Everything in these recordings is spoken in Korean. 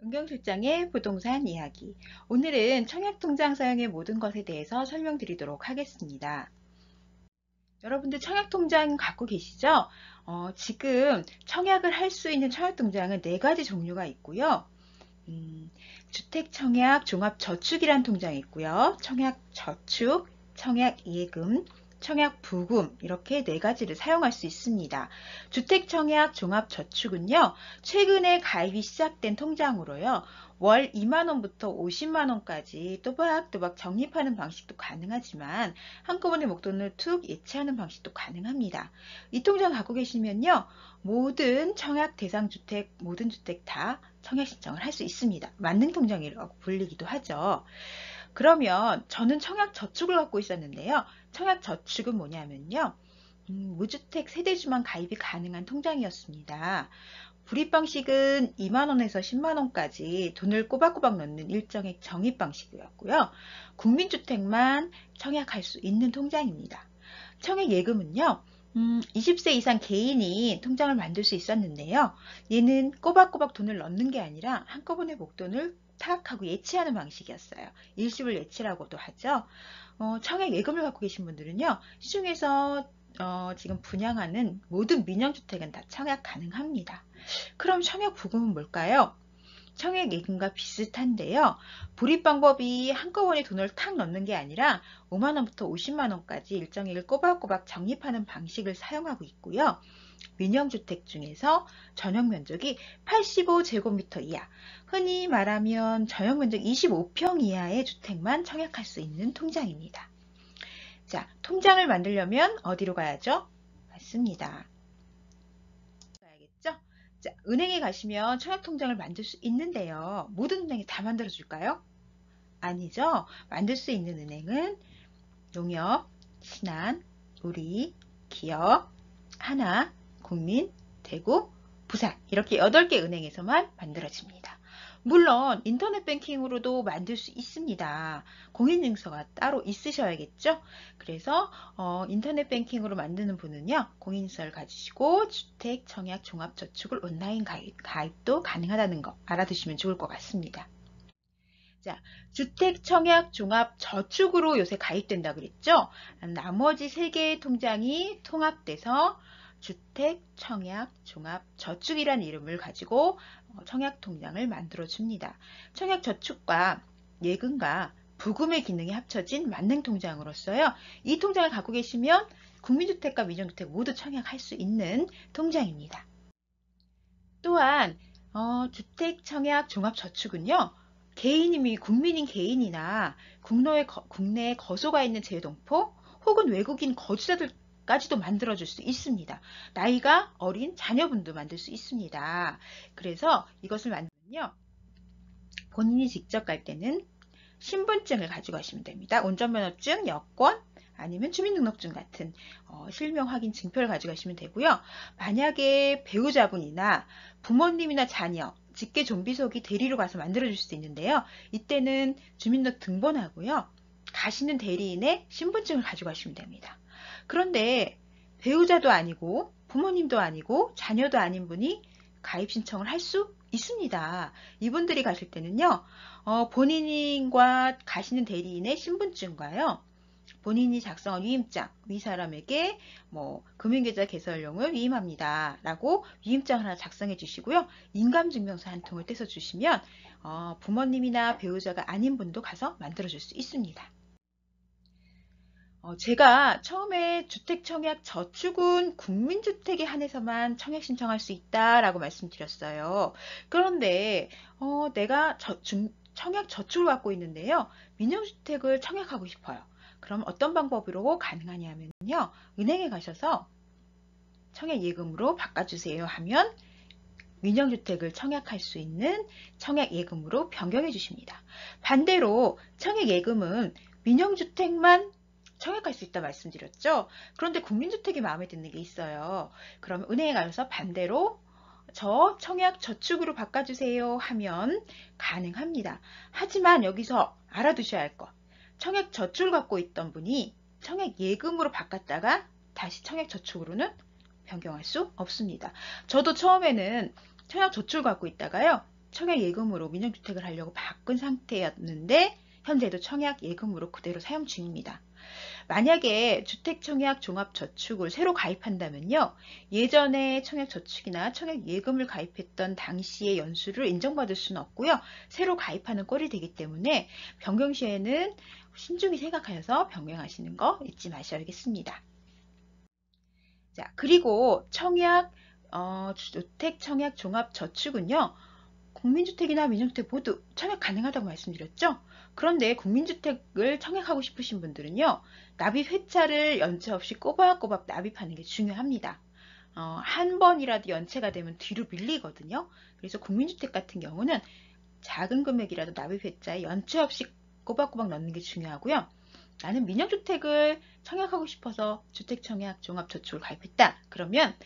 은경실장의 부동산 이야기. 오늘은 청약통장 사용의 모든 것에 대해서 설명드리도록 하겠습니다. 여러분들 청약통장 갖고 계시죠? 지금 청약을 할 수 있는 청약통장은 4가지 종류가 있고요. 주택청약 종합저축이란 통장이 있고요. 청약저축, 청약예금, 청약부금 이렇게 4가지를 사용할 수 있습니다. 주택청약 종합저축은요. 최근에 가입이 시작된 통장으로요. 월 2만원부터 50만원까지 또박또박 적립하는 방식도 가능하지만 한꺼번에 목돈을 툭 예치하는 방식도 가능합니다. 이 통장 갖고 계시면요. 모든 청약 대상 주택, 모든 주택 다 청약 신청을 할 수 있습니다. 만능통장이라고 불리기도 하죠. 그러면 저는 청약저축을 갖고 있었는데요. 청약저축은 뭐냐면요. 무주택 세대주만 가입이 가능한 통장이었습니다. 불입 방식은 2만원에서 10만원까지 돈을 꼬박꼬박 넣는 일정의 적립 방식이었고요. 국민주택만 청약할 수 있는 통장입니다. 청약예금은요. 20세 이상 개인이 통장을 만들 수 있었는데요. 얘는 꼬박꼬박 돈을 넣는 게 아니라 한꺼번에 목돈을 탁 하고 예치하는 방식이었어요. 일시불 예치라고도 하죠. 청약예금을 갖고 계신 분들은요. 시중에서 지금 분양하는 모든 민영주택은 다 청약 가능합니다. 그럼 청약부금은 뭘까요? 청약예금과 비슷한데요. 불입 방법이 한꺼번에 돈을 탁 넣는 게 아니라 5만원부터 50만원까지 일정액을 꼬박꼬박 적립하는 방식을 사용하고 있고요. 민영주택 중에서 전용면적이 85제곱미터 이하, 흔히 말하면 전용면적 25평 이하의 주택만 청약할 수 있는 통장입니다. 자, 통장을 만들려면 어디로 가야죠? 맞습니다. 가야겠죠? 자, 은행에 가시면 청약통장을 만들 수 있는데요. 모든 은행이 다 만들어줄까요? 아니죠. 만들 수 있는 은행은 농협, 신한, 우리, 기업, 하나, 국민, 대구, 부산 이렇게 8개 은행에서만 만들어집니다. 물론 인터넷 뱅킹으로도 만들 수 있습니다. 공인증서가 따로 있으셔야겠죠. 그래서 인터넷 뱅킹으로 만드는 분은요. 공인증서를 가지시고 주택 청약 종합저축을 온라인 가입도 가능하다는 거 알아두시면 좋을 것 같습니다. 자, 주택 청약 종합 저축으로 요새 가입된다 그랬죠? 나머지 3개의 통장이 통합돼서 주택 청약 종합 저축이라는 이름을 가지고 청약 통장을 만들어 줍니다. 청약 저축과 예금과 부금의 기능이 합쳐진 만능 통장으로서요. 이 통장을 갖고 계시면 국민주택과 민영주택 모두 청약할 수 있는 통장입니다. 또한 주택 청약 종합 저축은요. 개인이 국민인 개인이나 국내에 거소가 있는 재동포 혹은 외국인 거주자들까지도 만들어줄 수 있습니다. 나이가 어린 자녀분도 만들 수 있습니다. 그래서 이것을 만들면요. 본인이 직접 갈 때는 신분증을 가지고 가시면 됩니다. 운전면허증, 여권, 아니면 주민등록증 같은 실명 확인 증표를 가져가시면 되고요. 만약에 배우자분이나 부모님이나 자녀, 직계 좀비속이 대리로 가서 만들어줄 수 있는데요. 이때는 주민등록 등본하고요. 가시는 대리인의 신분증을 가져가시면 됩니다. 그런데 배우자도 아니고 부모님도 아니고 자녀도 아닌 분이 가입 신청을 할 수 있습니다. 이분들이 가실 때는요. 본인과 가시는 대리인의 신분증과요. 본인이 작성한 위임장, 위 사람에게 금융계좌 개설용을 위임합니다. 라고 위임장 하나 작성해 주시고요. 인감증명서 한 통을 떼서 주시면 부모님이나 배우자가 아닌 분도 가서 만들어줄 수 있습니다. 제가 처음에 주택청약 저축은 국민주택에 한해서만 청약 신청할 수 있다라고 말씀드렸어요. 그런데 내가 청약 저축을 갖고 있는데요. 민영주택을 청약하고 싶어요. 그럼 어떤 방법으로 가능하냐면요. 은행에 가셔서 청약예금으로 바꿔주세요 하면 민영주택을 청약할 수 있는 청약예금으로 변경해 주십니다. 반대로 청약예금은 민영주택만 청약할 수 있다 말씀드렸죠. 그런데 국민주택이 마음에 드는 게 있어요. 그러면 은행에 가셔서 반대로 저 청약 저축으로 바꿔주세요 하면 가능합니다. 하지만 여기서 알아두셔야 할 것. 청약 저축을 갖고 있던 분이 청약 예금으로 바꿨다가 다시 청약 저축으로는 변경할 수 없습니다. 저도 처음에는 청약 저축을 갖고 있다가요. 청약 예금으로 민영주택을 하려고 바꾼 상태였는데 현재도 청약 예금으로 그대로 사용 중입니다. 만약에 주택청약 종합저축을 새로 가입한다면요. 예전에 청약저축이나 청약예금을 가입했던 당시의 연수를 인정받을 수는 없고요. 새로 가입하는 꼴이 되기 때문에 변경 시에는 신중히 생각하여서 변경하시는 거 잊지 마셔야겠습니다. 자, 그리고 주택청약 종합저축은요. 국민주택이나 민영주택 모두 청약 가능하다고 말씀드렸죠? 그런데 국민주택을 청약하고 싶으신 분들은요. 납입 회차를 연체 없이 꼬박꼬박 납입하는 게 중요합니다. 한 번이라도 연체가 되면 뒤로 밀리거든요. 그래서 국민주택 같은 경우는 작은 금액이라도 납입 회차에 연체 없이 꼬박꼬박 넣는 게 중요하고요. 나는 민영주택을 청약하고 싶어서 주택청약 종합저축을 가입했다. 그러면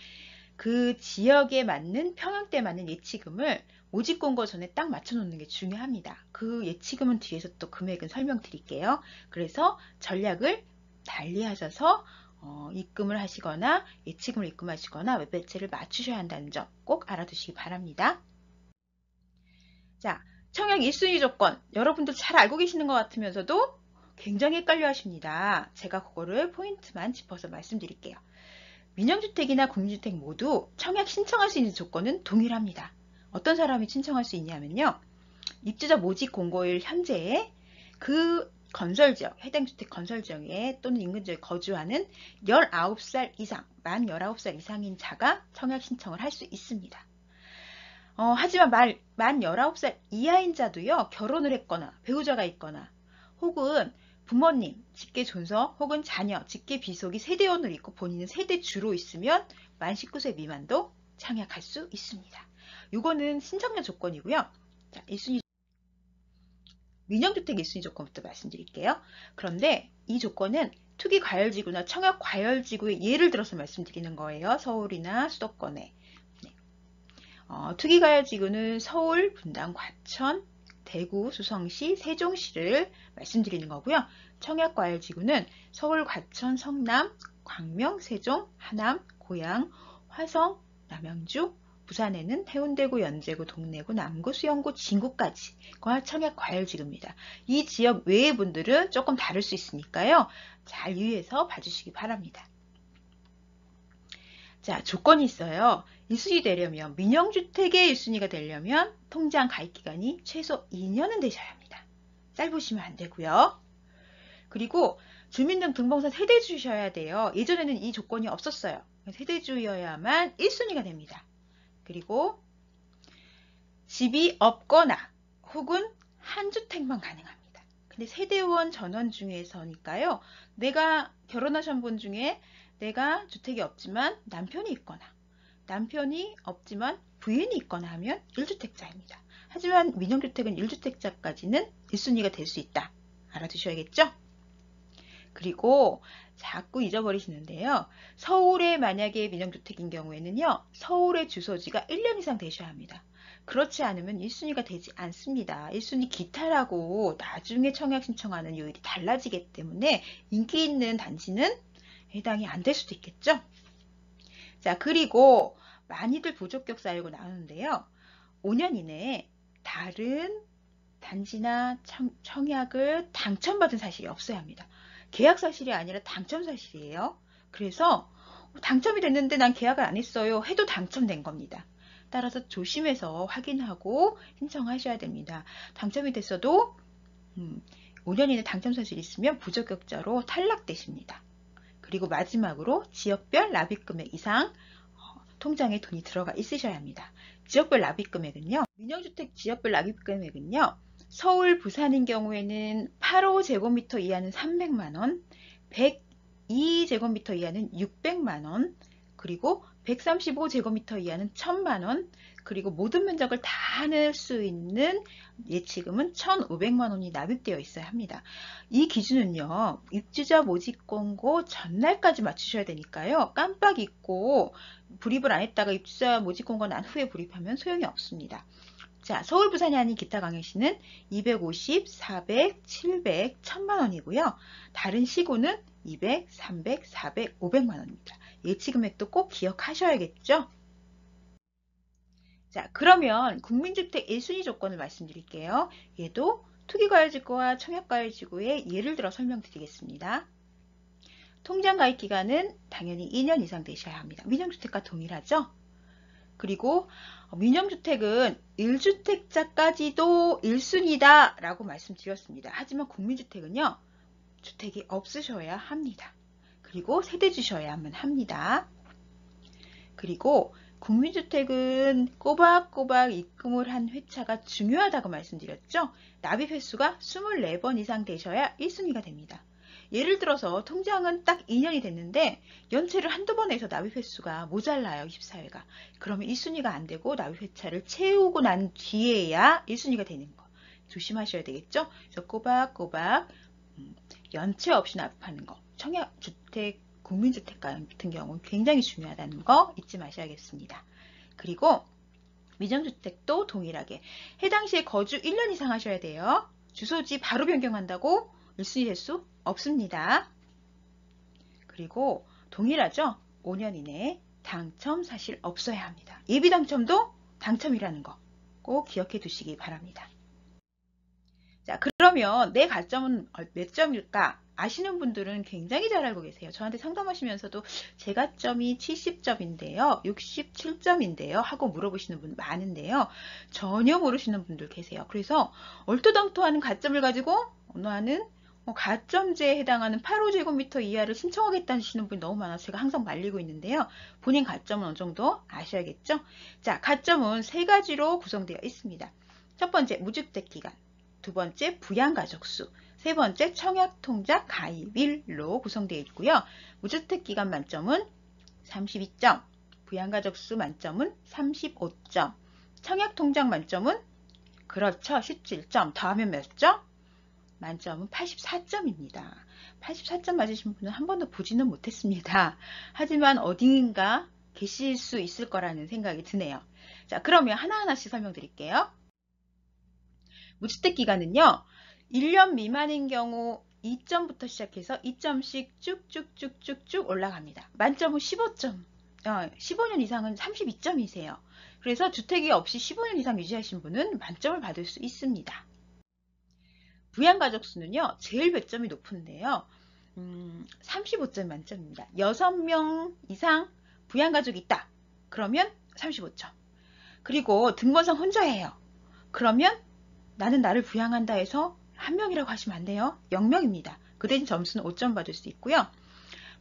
그 지역에 맞는 평형대에 맞는 예치금을 모집공고 전에 딱 맞춰놓는 게 중요합니다. 그 예치금은 뒤에서 또 금액은 설명드릴게요. 그래서 전략을 달리하셔서 입금을 하시거나 예치금을 입금하시거나 웹배치를 맞추셔야 한다는 점 꼭 알아두시기 바랍니다. 자, 청약 1순위 조건 여러분들 잘 알고 계시는 것 같으면서도 굉장히 헷갈려 하십니다. 제가 그거를 포인트만 짚어서 말씀드릴게요. 민영주택이나 국민주택 모두 청약 신청할 수 있는 조건은 동일합니다. 어떤 사람이 신청할 수 있냐면요. 입주자 모집 공고일 현재에 그 건설지역, 해당 주택 건설지역에 또는 인근 지역에 거주하는 19살 이상, 만 19살 이상인 자가 청약 신청을 할 수 있습니다. 하지만 만 19살 이하인 자도요. 결혼을 했거나 배우자가 있거나 혹은 부모님, 직계 존서 혹은 자녀, 직계 비속이 세대원을 있고 본인은 세대주로 있으면 만 19세 미만도 청약할 수 있습니다. 이거는 신청료 조건이고요. 자, 1순위 민영주택 1순위 조건부터 말씀드릴게요. 그런데 이 조건은 투기과열지구나 청약과열지구의 예를 들어서 말씀드리는 거예요. 서울이나 수도권에. 네. 투기과열지구는 서울, 분당, 과천, 대구, 수성시, 세종시를 말씀드리는 거고요. 청약과열지구는 서울, 과천, 성남, 광명, 세종, 하남, 고양, 화성, 남양주, 부산에는 해운대구, 연제구, 동래구, 남구, 수영구, 진구까지가 청약과열지구입니다. 이 지역 외의 분들은 조금 다를 수 있으니까요. 잘 유의해서 봐주시기 바랍니다. 자, 조건이 있어요. 1순위 되려면 민영주택의 1순위가 되려면 통장 가입기간이 최소 2년은 되셔야 합니다. 짧으시면 안 되고요. 그리고 주민등록번호상 세대주셔야 돼요. 예전에는 이 조건이 없었어요. 세대주여야만 1순위가 됩니다. 그리고 집이 없거나 혹은 한 주택만 가능합니다. 근데 세대원 전원 중에서니까요. 내가 결혼하신 분 중에 내가 주택이 없지만 남편이 있거나 남편이 없지만 부인이 있거나 하면 1주택자입니다. 하지만 민영주택은 1주택자까지는 1순위가 될 수 있다. 알아두셔야겠죠? 그리고 자꾸 잊어버리시는데요. 서울에 만약에 민영주택인 경우에는요. 서울의 주소지가 1년 이상 되셔야 합니다. 그렇지 않으면 1순위가 되지 않습니다. 1순위 기타라고 나중에 청약 신청하는 요일이 달라지기 때문에 인기 있는 단지는 해당이 안 될 수도 있겠죠. 자, 그리고 많이들 부적격 쌓이고 나오는데요. 5년 이내에 다른 단지나 청약을 당첨받은 사실이 없어야 합니다. 계약 사실이 아니라 당첨 사실이에요. 그래서 당첨이 됐는데 난 계약을 안 했어요. 해도 당첨된 겁니다. 따라서 조심해서 확인하고 신청하셔야 됩니다. 당첨이 됐어도 5년 이내 당첨 사실이 있으면 부적격자로 탈락되십니다. 그리고 마지막으로 지역별 납입금액 이상 통장에 돈이 들어가 있으셔야 합니다. 지역별 납입금액은요. 민영주택 지역별 납입금액은요. 서울, 부산인 경우에는 8호제곱미터 이하는 300만원, 102제곱미터 이하는 600만원, 그리고 135제곱미터 이하는 1000만원, 그리고 모든 면적을 다 낼 수 있는 예치금은 1,500만원이 납입되어 있어야 합니다. 이 기준은요. 입주자 모집 공고 전날까지 맞추셔야 되니까요. 깜빡 잊고 불입을 안 했다가 입주자 모집 공고 난 후에 불입하면 소용이 없습니다. 자, 서울, 부산이 아닌 기타 광역시는 250, 400, 700, 1000만원이고요. 다른 시구는 200, 300, 400, 500만원입니다. 예치금액도 꼭 기억하셔야겠죠? 자, 그러면 국민주택 1순위 조건을 말씀드릴게요. 얘도 투기과열지구와 청약과열지구의 예를 들어 설명드리겠습니다. 통장 가입 기간은 당연히 2년 이상 되셔야 합니다. 민영주택과 동일하죠? 그리고 민영주택은 1주택자까지도 1순위다 라고 말씀드렸습니다. 하지만 국민주택은요, 주택이 없으셔야 합니다. 그리고 세대 주셔야만 합니다. 그리고 국민주택은 꼬박꼬박 입금을 한 회차가 중요하다고 말씀드렸죠. 납입 횟수가 24번 이상 되셔야 1순위가 됩니다. 예를 들어서 통장은 딱 2년이 됐는데 연체를 한두 번 해서 납입 횟수가 모자라요. 24회가. 그러면 1순위가 안 되고 납입 회차를 채우고 난 뒤에야 1순위가 되는 거. 조심하셔야 되겠죠. 그래서 꼬박꼬박 연체 없이 납입하는 거. 청약주택, 국민주택 같은 경우는 굉장히 중요하다는 거 잊지 마셔야겠습니다. 그리고 민영주택도 동일하게 해당 시에 거주 1년 이상 하셔야 돼요. 주소지 바로 변경한다고 1순위 될 수 없습니다. 그리고 동일하죠. 5년 이내에 당첨 사실 없어야 합니다. 예비 당첨도 당첨이라는 거 꼭 기억해 두시기 바랍니다. 자, 그러면 내 가점은 몇 점일까? 아시는 분들은 굉장히 잘 알고 계세요. 저한테 상담하시면서도 제 가점이 70점인데요. 67점인데요. 하고 물어보시는 분 많은데요. 전혀 모르시는 분들 계세요. 그래서 얼토당토하는 가점을 가지고 나는 가점제에 해당하는 8호제곱미터 이하를 신청하겠다는 분이 너무 많아서 제가 항상 말리고 있는데요. 본인 가점은 어느 정도 아셔야겠죠? 자, 가점은 세 가지로 구성되어 있습니다. 첫 번째, 무주택 기간. 두 번째, 부양가족수. 세 번째, 청약통장 가입일로 구성되어 있고요. 무주택 기간 만점은 32점, 부양가족수 만점은 35점, 청약통장 만점은 그렇죠. 17점. 더하면 몇 점? 만점은 84점입니다. 84점 맞으신 분은 한 번도 보지는 못했습니다. 하지만 어딘가 계실 수 있을 거라는 생각이 드네요. 자, 그러면 하나하나씩 설명드릴게요. 무주택 기간은요. 1년 미만인 경우 2점부터 시작해서 2점씩 쭉쭉쭉쭉쭉 올라갑니다. 만점은 15점. 15년 이상은 32점이세요. 그래서 주택이 없이 15년 이상 유지하신 분은 만점을 받을 수 있습니다. 부양가족수는요. 제일 배점이 높은데요. 35점 만점입니다. 6명 이상 부양가족이 있다. 그러면 35점. 그리고 등본상 혼자예요. 그러면 나는 나를 부양한다 해서 한 명이라고 하시면 안 돼요. 0명입니다. 그 대신 점수는 5점 받을 수 있고요.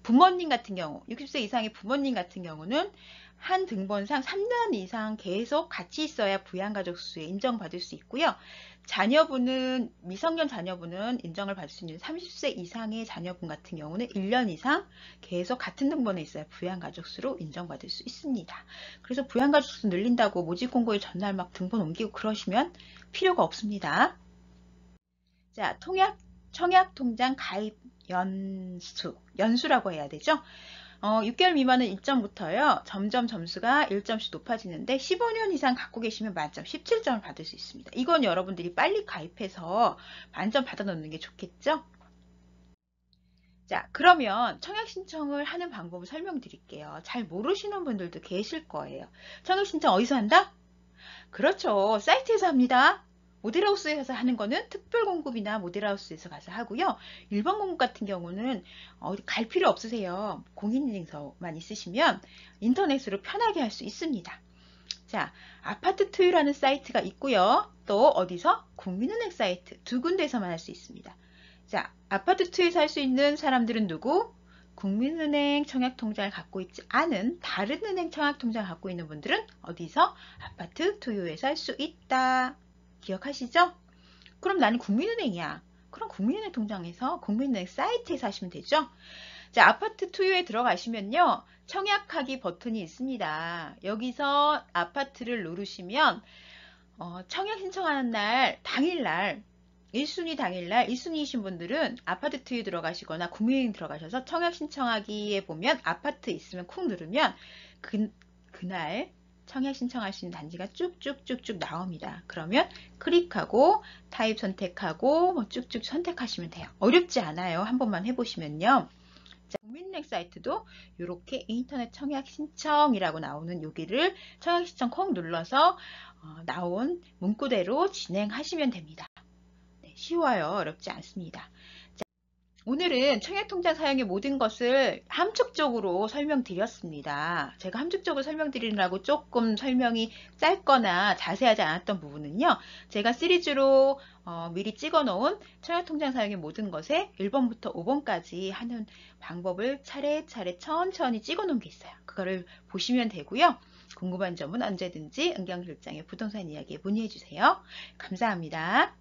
부모님 같은 경우, 60세 이상의 부모님 같은 경우는 한 등본상 3년 이상 계속 같이 있어야 부양가족 수에 인정받을 수 있고요. 자녀분은, 미성년 자녀분은 인정을 받을 수 있는 30세 이상의 자녀분 같은 경우는 1년 이상 계속 같은 등본에 있어야 부양가족 수로 인정받을 수 있습니다. 그래서 부양가족 수 늘린다고 모집 공고일 전날 막 등본 옮기고 그러시면 필요가 없습니다. 자, 청약통장 가입 연수라고 해야 되죠. 6개월 미만은 1점부터요. 점점 점수가 1점씩 높아지는데 15년 이상 갖고 계시면 만점 17점을 받을 수 있습니다. 이건 여러분들이 빨리 가입해서 만점 받아 놓는 게 좋겠죠. 자, 그러면 청약 신청을 하는 방법을 설명드릴게요. 잘 모르시는 분들도 계실 거예요. 청약 신청 어디서 한다? 그렇죠. 사이트에서 합니다. 모델하우스에서 하는 거는 특별공급이나 모델하우스에서 가서 하고요. 일반 공급 같은 경우는 어디 갈 필요 없으세요. 공인인증서만 있으시면 인터넷으로 편하게 할 수 있습니다. 자, 아파트 투유라는 사이트가 있고요. 또 어디서? 국민은행 사이트 두 군데에서만 할 수 있습니다. 자, 아파트 투유에서 할 수 있는 사람들은 누구? 국민은행 청약통장을 갖고 있지 않은 다른 은행 청약통장을 갖고 있는 분들은 어디서? 아파트 투유에서 할 수 있다. 기억하시죠? 그럼 나는 국민은행이야. 그럼 국민은행 통장에서 국민은행 사이트에서 하시면 되죠? 자, 아파트 투유에 들어가시면요. 청약하기 버튼이 있습니다. 여기서 아파트를 누르시면 청약 신청하는 날 당일날 1순위 당일날 1순위이신 분들은 아파트 투유 들어가시거나 국민은행 들어가셔서 청약 신청하기에 보면 아파트 있으면 쿵 누르면 그날 청약 신청할 수 있는 단지가 쭉쭉쭉쭉 나옵니다. 그러면 클릭하고 타입 선택하고 쭉쭉 선택하시면 돼요. 어렵지 않아요. 한 번만 해보시면요. 자, 국민은행 신은행 사이트도 이렇게 인터넷 청약 신청이라고 나오는 여기를 청약 신청 콕 눌러서 나온 문구대로 진행하시면 됩니다. 네, 쉬워요. 어렵지 않습니다. 오늘은 청약통장 사용의 모든 것을 함축적으로 설명드렸습니다. 제가 함축적으로 설명드리느라고 조금 설명이 짧거나 자세하지 않았던 부분은요. 제가 시리즈로 미리 찍어 놓은 청약통장 사용의 모든 것에 1번부터 5번까지 하는 방법을 차례차례 천천히 찍어 놓은 게 있어요. 그거를 보시면 되고요. 궁금한 점은 언제든지 은경실장의 부동산 이야기에 문의해 주세요. 감사합니다.